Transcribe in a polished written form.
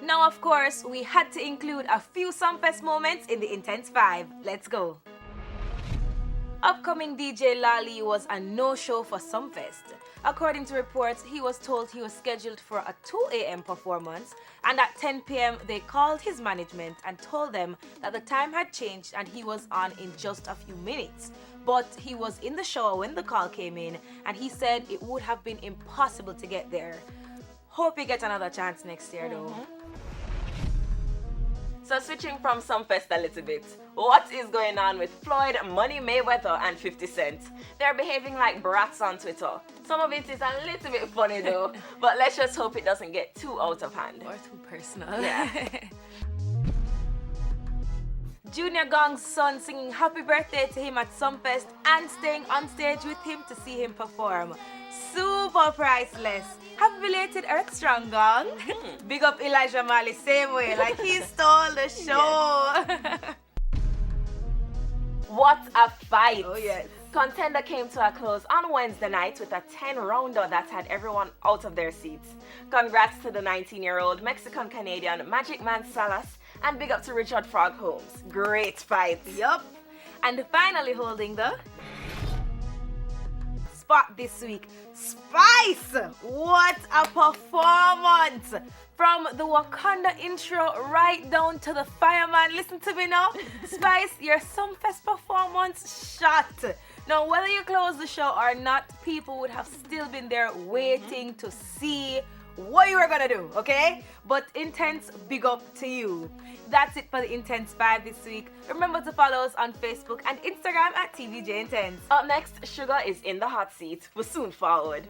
Now, of course, we had to include a few Sumfest moments in the Intense 5. Let's go. Upcoming DJ Lali was a no-show for Sumfest. According to reports, he was told he was scheduled for a 2 a.m. performance, and at 10 p.m. they called his management and told them that the time had changed and he was on in just a few minutes. But he was in the shower when the call came in, and he said it would have been impossible to get there. Hope he gets another chance next year though. So switching from Sumfest a little bit, what is going on with Floyd, Money Mayweather and 50 Cent? They're behaving like brats on Twitter. Some of it is a little bit funny though, but let's just hope it doesn't get too out of hand. Or too personal. Yeah. Junior Gong's son singing happy birthday to him at Sumfest and staying on stage with him to see him perform. Super priceless. Happy belated Earth Strong Gong. Big up Elijah Mali same way, like he stole the show. What a fight! Oh yes. Contender came to a close on Wednesday night with a 10-rounder that had everyone out of their seats. Congrats to the 19-year-old Mexican-Canadian Magic Man Salas, and big up to Richard Frog Holmes. Great fight. Yup. And finally holding the spot this week, Spice! What a performance! From the Wakanda intro right down to the fireman. Listen to me now. Spice, your Sumfest performance shot. Now, whether you close the show or not, people would have still been there waiting to see what you were gonna do, okay? But Intense, big up to you. That's it for the Intense 5 this week. Remember to follow us on Facebook and Instagram at TVJ Intense. Up next, Sugar is in the hot seat. We'll soon forward.